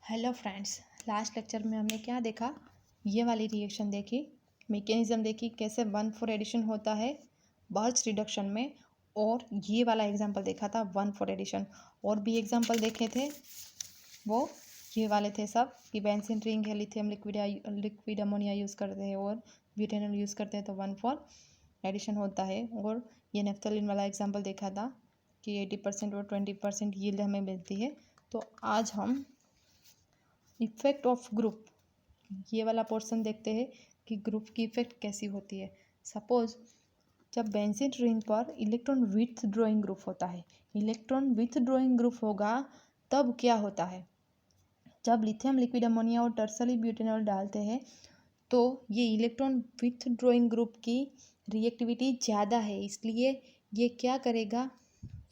Hello friends, last lecture में हमने क्या देखा? ये वाली रिएक्शन देखी, मैकेनिज्म देखी, कैसे 1,4 एडिशन होता है बर्च रिडक्शन में। और ये वाला एग्जांपल देखा था 1,4 एडिशन। और भी एग्जांपल देखे थे, वो ये वाले थे सब कि बेंजीन रिंग है, लिथियम लिक्विड अमोनिया यूज़ करते हैं और ब्यूटेनॉल यूज़ करते हैं तो 1,4 एडिशन होता है। और ये नेफ्थलीन वाला एग्जाम्पल देखा था कि 80% और 20% यील्ड हमें मिलती है। तो आज हम इफेक्ट ऑफ ग्रुप, ये वाला पोर्शन देखते हैं कि ग्रुप की इफेक्ट कैसी होती है। सपोज जब बेंजीन रिंग पर इलेक्ट्रॉन विथ ड्रॉइंग ग्रुप होता है, इलेक्ट्रॉन विथ ड्रॉइंग ग्रुप होगा तब क्या होता है? जब लिथियम लिक्विड अमोनिया और टर्सरी ब्यूटेनॉल डालते हैं तो ये इलेक्ट्रॉन विथ ड्रॉइंग ग्रुप की रिएक्टिविटी ज़्यादा है, इसलिए ये क्या करेगा,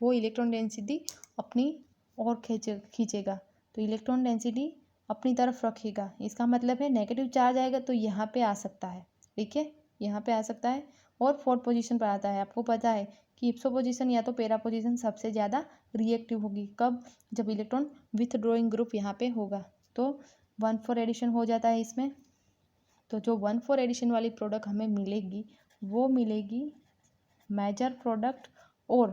वो इलेक्ट्रॉन डेंसिटी अपनी ओर खींचेगा। तो इलेक्ट्रॉन डेंसिटी अपनी तरफ रखेगा, इसका मतलब है नेगेटिव चार्ज आएगा तो यहाँ पे आ सकता है। ठीक है, यहाँ पे आ सकता है और फोर्थ पोजीशन पर आता है। आपको पता है कि इप्सो पोजीशन या तो पेरा पोजीशन सबसे ज़्यादा रिएक्टिव होगी। कब? जब इलेक्ट्रॉन विथ ड्रॉइंग ग्रुप यहाँ पे होगा। तो 1,4 एडिशन हो जाता है इसमें। तो जो 1,4 एडिशन वाली प्रोडक्ट हमें मिलेगी वो मिलेगी मेजर प्रोडक्ट और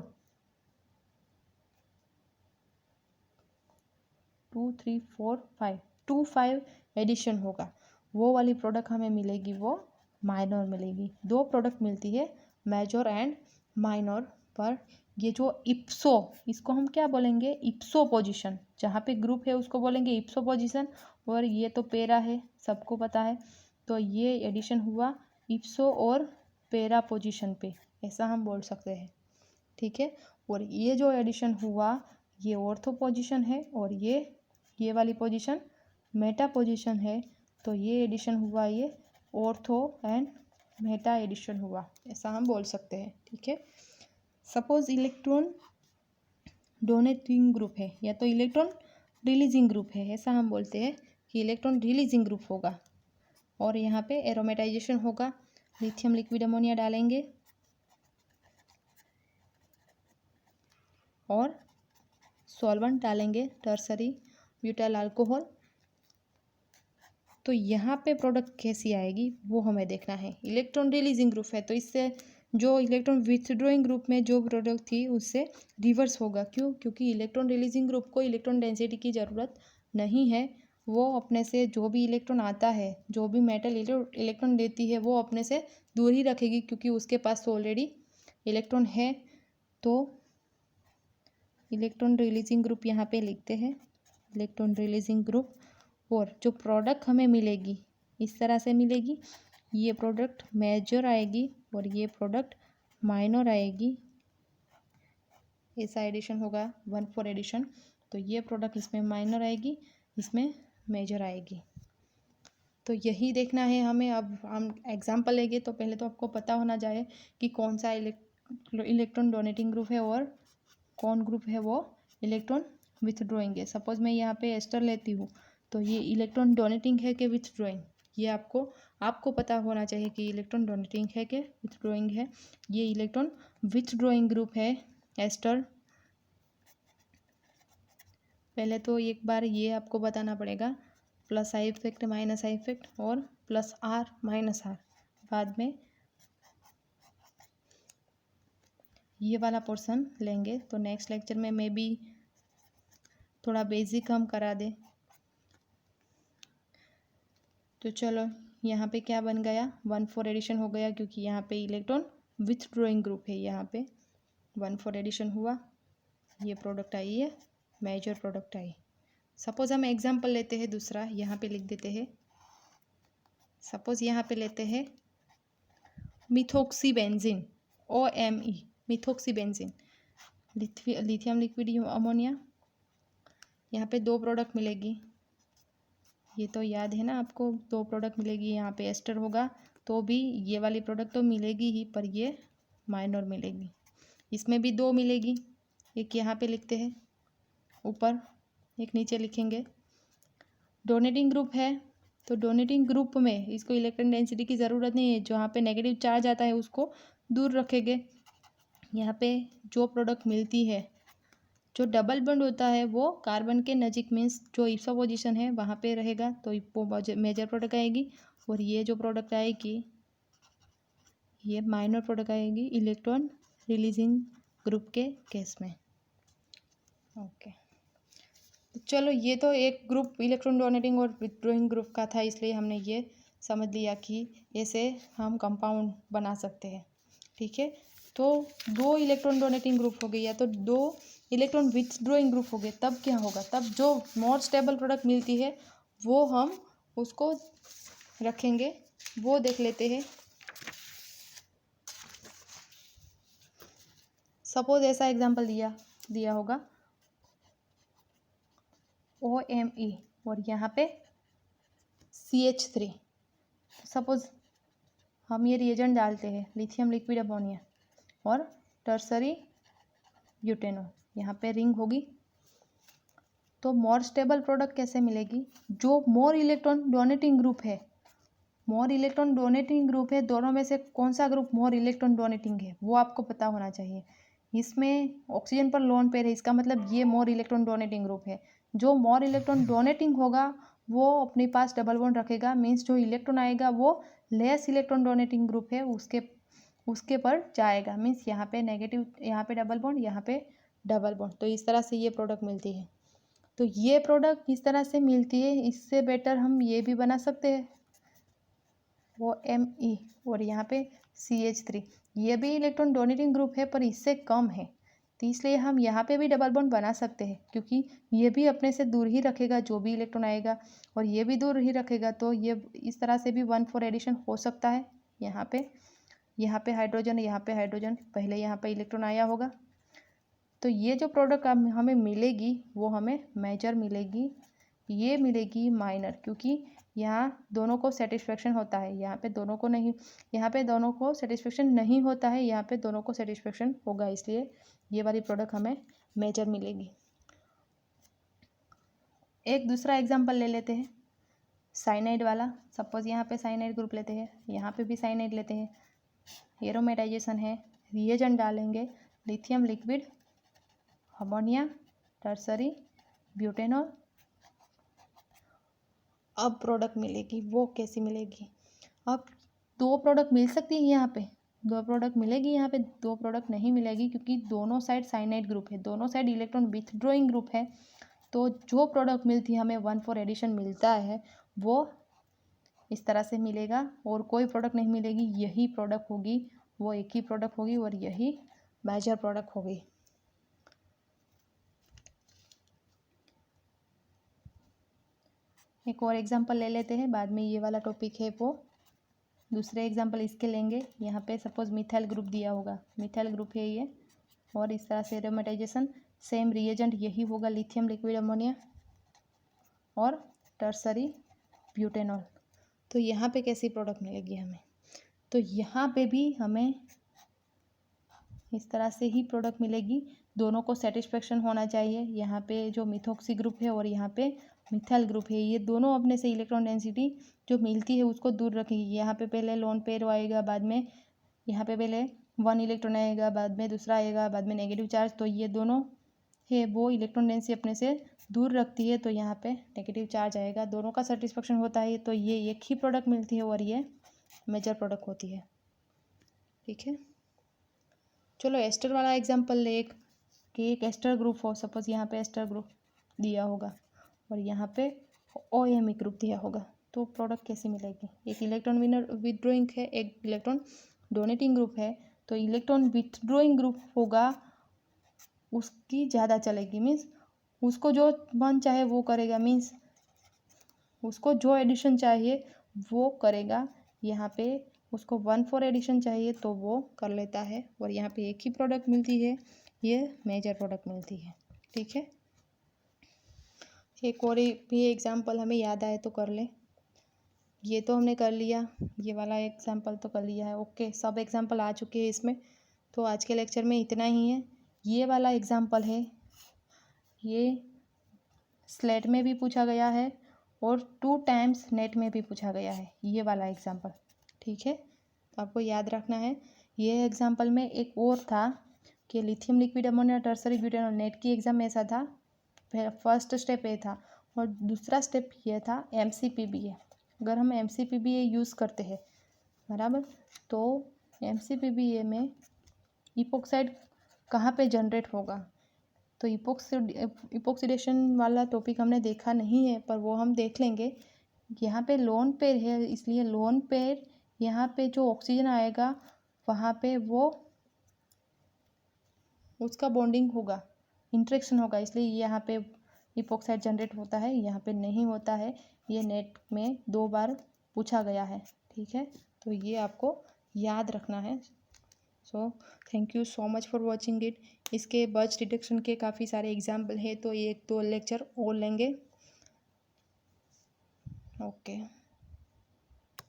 2, 3, 4, 5 2,5 एडिशन होगा, वो वाली प्रोडक्ट हमें मिलेगी, वो माइनर मिलेगी। दो प्रोडक्ट मिलती है मेजर एंड माइनर पर। ये जो इप्सो, इसको हम क्या बोलेंगे? इप्सो पोजीशन। जहाँ पे ग्रुप है उसको बोलेंगे इप्सो पोजीशन, और ये तो पेरा है, सबको पता है। तो ये एडिशन हुआ इप्सो और पेरा पोजीशन पे, ऐसा हम बोल सकते हैं। ठीक है, और ये जो एडिशन हुआ ये ऑर्थो पोजीशन है और ये वाली पोजीशन मेटा पोजीशन है। तो ये एडिशन हुआ, ये ऑर्थो एंड मेटा एडिशन हुआ, ऐसा हम बोल सकते हैं। ठीक है, सपोज इलेक्ट्रॉन डोनेटिंग ग्रुप है या तो इलेक्ट्रॉन रिलीजिंग ग्रुप है, ऐसा हम बोलते हैं कि इलेक्ट्रॉन रिलीजिंग ग्रुप होगा। और यहाँ पे एरोमेटाइजेशन होगा, लिथियम लिक्विड अमोनिया डालेंगे और सॉल्वेंट डालेंगे टर्सरी ब्यूटाइल अल्कोहल। तो यहाँ पे प्रोडक्ट कैसी आएगी वो हमें देखना है। इलेक्ट्रॉन रिलीजिंग ग्रुप है तो इससे जो इलेक्ट्रॉन विथड्रॉइंग ग्रुप में जो प्रोडक्ट थी उससे रिवर्स होगा। क्यों? क्योंकि इलेक्ट्रॉन रिलीजिंग ग्रुप को इलेक्ट्रॉन डेंसिटी की ज़रूरत नहीं है। वो अपने से जो भी इलेक्ट्रॉन आता है, जो भी मेटल इलेक्ट्रॉन देती है, वो अपने से दूर ही रखेगी क्योंकि उसके पास ऑलरेडी इलेक्ट्रॉन है। तो इलेक्ट्रॉन रिलीजिंग ग्रुप यहाँ पे लिखते हैं, इलेक्ट्रॉन रिलीजिंग ग्रुप। और जो प्रोडक्ट हमें मिलेगी इस तरह से मिलेगी, ये प्रोडक्ट मेजर आएगी और ये प्रोडक्ट माइनर आएगी। ऐसा एडिशन होगा 1,4 एडिशन। तो ये प्रोडक्ट इसमें माइनर आएगी, इसमें मेजर आएगी। तो यही देखना है हमें। अब हम एग्जाम्पल लेंगे तो पहले तो आपको पता होना चाहिए कि कौन सा इलेक्ट्रॉन डोनेटिंग ग्रुप है और कौन ग्रुप है वो इलेक्ट्रॉन विथड्रॉइंग है। सपोज मैं यहाँ पे एस्टर लेती हूँ तो ये इलेक्ट्रॉन डोनेटिंग है कि विथड्रॉइंग, ये आपको पता होना चाहिए कि इलेक्ट्रॉन डोनेटिंग है कि विथड्रॉइंग है। ये इलेक्ट्रॉन विथड्रॉइंग ग्रुप है एस्टर। पहले तो एक बार ये आपको बताना पड़ेगा, plus I effect minus I effect और प्लस आर माइनस आर। बाद में ये वाला पोर्शन लेंगे तो नेक्स्ट लेक्चर में मे बी थोड़ा बेसिक हम करा दें। तो चलो यहाँ पे क्या बन गया, 1,4 एडिशन हो गया क्योंकि यहाँ पे इलेक्ट्रॉन विथड्रॉइंग ग्रुप है। यहाँ पे 1,4 एडिशन हुआ, ये प्रोडक्ट आई है, मेजर प्रोडक्ट आई। सपोज हम एग्जांपल लेते हैं दूसरा, यहाँ पे लिख देते हैं। सपोज यहाँ पे लेते हैं मिथोक्सीबेंजीन, OMe, मिथोक्सीबेंजीन, लिथियम लिक्विड अमोनिया। यहाँ पे दो प्रोडक्ट मिलेगी, ये तो याद है ना आपको, दो प्रोडक्ट मिलेगी। यहाँ पे एस्टर होगा तो भी ये वाली प्रोडक्ट तो मिलेगी ही, पर ये माइनर मिलेगी। इसमें भी दो मिलेगी, एक यहाँ पे लिखते हैं ऊपर, एक नीचे लिखेंगे। डोनेटिंग ग्रुप है तो डोनेटिंग ग्रुप में इसको इलेक्ट्रॉन डेंसिटी की ज़रूरत नहीं है, जहाँ पे नेगेटिव चार्ज आता है उसको दूर रखेंगे। यहाँ पे जो प्रोडक्ट मिलती है, जो डबल बॉन्ड होता है वो कार्बन के नज़दीक मीन्स जो इप्सो पोजीशन है वहाँ पे रहेगा, तो वो मेजर प्रोडक्ट आएगी। और ये जो प्रोडक्ट आएगी ये माइनर प्रोडक्ट आएगी इलेक्ट्रॉन रिलीजिंग ग्रुप के केस में। ओके, तो चलो ये तो एक ग्रुप इलेक्ट्रॉन डोनेटिंग और विथड्रॉइंग ग्रुप का था, इसलिए हमने ये समझ लिया कि ऐसे हम कंपाउंड बना सकते हैं। ठीक है, तो दो इलेक्ट्रॉन डोनेटिंग ग्रुप हो गई या तो दो इलेक्ट्रॉन विथड्रॉइंग ग्रुप हो गए, तब क्या होगा, तब जो मोर स्टेबल प्रोडक्ट मिलती है वो हम उसको रखेंगे, वो देख लेते हैं। सपोज ऐसा एग्जांपल दिया होगा OMe और यहाँ पे CH3। सपोज हम ये रिएजेंट डालते हैं लिथियम लिक्विड अमोनिया और टर्सरी ब्यूटेनॉल, यहाँ पे रिंग होगी। तो मोर स्टेबल प्रोडक्ट कैसे मिलेगी, जो मोर इलेक्ट्रॉन डोनेटिंग ग्रुप है, मोर इलेक्ट्रॉन डोनेटिंग ग्रुप है, दोनों में से कौन सा ग्रुप मोर इलेक्ट्रॉन डोनेटिंग है वो आपको पता होना चाहिए। इसमें ऑक्सीजन पर लोन पेयर है, इसका मतलब ये मोर इलेक्ट्रॉन डोनेटिंग ग्रुप है। जो मोर इलेक्ट्रॉन डोनेटिंग होगा वो अपने पास डबल बॉन्ड रखेगा, मीन्स जो इलेक्ट्रॉन आएगा वो लेस इलेक्ट्रॉन डोनेटिंग ग्रुप है उसके पर जाएगा, मीन्स यहाँ पे नेगेटिव, यहाँ पे डबल बॉन्ड, यहाँ पे डबल बॉन्ड। तो इस तरह से ये प्रोडक्ट मिलती है। तो ये प्रोडक्ट इस तरह से मिलती है, इससे बेटर हम ये भी बना सकते हैं OMe और यहाँ पे CH3, ये भी इलेक्ट्रॉन डोनेटिंग ग्रुप है पर इससे कम है, तो इसलिए हम यहाँ पे भी डबल बॉन्ड बना सकते हैं, क्योंकि ये भी अपने से दूर ही रखेगा जो भी इलेक्ट्रॉन आएगा और ये भी दूर ही रखेगा, तो ये इस तरह से भी 1,4 एडिशन हो सकता है। यहाँ पे हाइड्रोजन, पहले यहाँ पे इलेक्ट्रॉन आया होगा। तो ये जो प्रोडक्ट हमें मिलेगी वो हमें मेजर मिलेगी, ये मिलेगी माइनर, क्योंकि यहाँ दोनों को सेटिस्फेक्शन होता है, यहाँ पे दोनों को नहीं, यहाँ पे दोनों को सेटिस्फेक्शन नहीं होता है, यहाँ पे दोनों को सेटिस्फेक्शन होगा, इसलिए ये वाली प्रोडक्ट हमें मेजर मिलेगी। एक दूसरा एग्जांपल ले लेते हैं साइनाइड वाला। सपोज यहाँ पे साइनाइड ग्रुप लेते हैं, यहाँ पे भी साइनाइड लेते हैं, एरोमेटाइजेशन है, रिएजेंट डालेंगे lithium liquid ammonia tertiary butanol. अब प्रोडक्ट मिलेगी, वो कैसी मिलेगी, अब दो प्रोडक्ट मिल सकती है, यहाँ पे दो प्रोडक्ट मिलेगी, यहाँ पे दो प्रोडक्ट नहीं मिलेगी, क्योंकि दोनों साइड साइनाइड ग्रुप है, दोनों साइड इलेक्ट्रॉन विथड्रॉइंग ग्रुप है। तो जो प्रोडक्ट मिलती है हमें 1,4 एडिशन मिलता है वो इस तरह से मिलेगा, और कोई प्रोडक्ट नहीं मिलेगी, यही प्रोडक्ट होगी, वो एक ही प्रोडक्ट होगी और यही मेजर प्रोडक्ट होगी। एक और एग्जांपल ले लेते हैं, बाद में ये वाला टॉपिक है वो दूसरे एग्जांपल इसके लेंगे। यहाँ पे सपोज मिथाइल ग्रुप दिया होगा, मिथाइल ग्रुप है ये, और इस तरह से एरोमेटाइजेशन, सेम रिएजेंट यही होगा लिथियम लिक्विड अमोनिया और टर्सरी ब्यूटेनॉल। तो यहाँ पे कैसी प्रोडक्ट मिलेगी हमें, तो यहाँ पे भी हमें इस तरह से ही प्रोडक्ट मिलेगी, दोनों को सेटिस्फेक्शन होना चाहिए। यहाँ पे जो मिथॉक्सी ग्रुप है और यहाँ पे मिथाइल ग्रुप है, ये दोनों अपने से इलेक्ट्रॉन डेंसिटी जो मिलती है उसको दूर रखेगी। यहाँ पे पहले लोन पेयर आएगा, बाद में यहाँ पे पहले 1 इलेक्ट्रॉन आएगा, बाद में दूसरा आएगा, बाद में नेगेटिव चार्ज, तो ये दोनों है वो इलेक्ट्रॉन डेंसिटी अपने से दूर रखती है, तो यहाँ पे नेगेटिव चार्ज आएगा, दोनों का सेटिस्फेक्शन होता है, तो ये एक ही प्रोडक्ट मिलती है और ये मेजर प्रोडक्ट होती है। ठीक है, चलो एस्टर वाला एग्जांपल ले, कि एक एस्टर ग्रुप हो, सपोज यहाँ पे एस्टर ग्रुप दिया होगा और यहाँ पे OMe ग्रुप दिया होगा, तो प्रोडक्ट कैसी मिलेगी, एक इलेक्ट्रॉन विथड्रॉइंग है, एक इलेक्ट्रॉन डोनेटिंग ग्रुप है, तो इलेक्ट्रॉन विथड्रॉइंग ग्रुप होगा उसकी ज़्यादा चलेगी, मीन्स उसको जो मन चाहे वो करेगा, मीन्स उसको जो एडिशन चाहिए वो करेगा। यहाँ पे उसको 1,4 एडिशन चाहिए तो वो कर लेता है, और यहाँ पे एक ही प्रोडक्ट मिलती है, ये मेजर प्रोडक्ट मिलती है। ठीक है, एक और भी एग्जांपल हमें याद आए तो कर ले, ये तो हमने कर लिया, ये वाला एग्जांपल तो कर लिया है। ओके, सब एग्जांपल आ चुके हैं इसमें, तो आज के लेक्चर में इतना ही है। ये वाला एग्जांपल है, ये स्लेट में भी पूछा गया है और 2 टाइम्स नेट में भी पूछा गया है, ये वाला एग्जांपल। ठीक है, तो आपको याद रखना है। ये एग्जांपल में एक और था, कि lithium liquid ammonia tertiary butanol net की एग्ज़ाम ऐसा था, फर्स्ट स्टेप ये था और दूसरा स्टेप ये था MCPBA। अगर हम MCPBA यूज़ करते हैं बराबर, तो MCPBA में इपोक्साइड कहाँ पे जनरेट होगा, तो इपोक्सीडेशन वाला टॉपिक हमने देखा नहीं है, पर वो हम देख लेंगे। यहाँ पे लोन पेयर है, इसलिए लोन पेयर यहाँ पे जो ऑक्सीजन आएगा वहाँ पे वो उसका बॉन्डिंग होगा, इंट्रैक्शन होगा, इसलिए यहाँ पे इपोक्साइड जनरेट होता है, यहाँ पे नहीं होता है। ये नेट में 2 बार पूछा गया है, ठीक है, तो ये आपको याद रखना है। So thank you so much for watching it. इसके बर्च डिटेक्शन के काफ़ी सारे एग्जाम्पल हैं, तो 1-2 लेक्चर और लेंगे। ओके।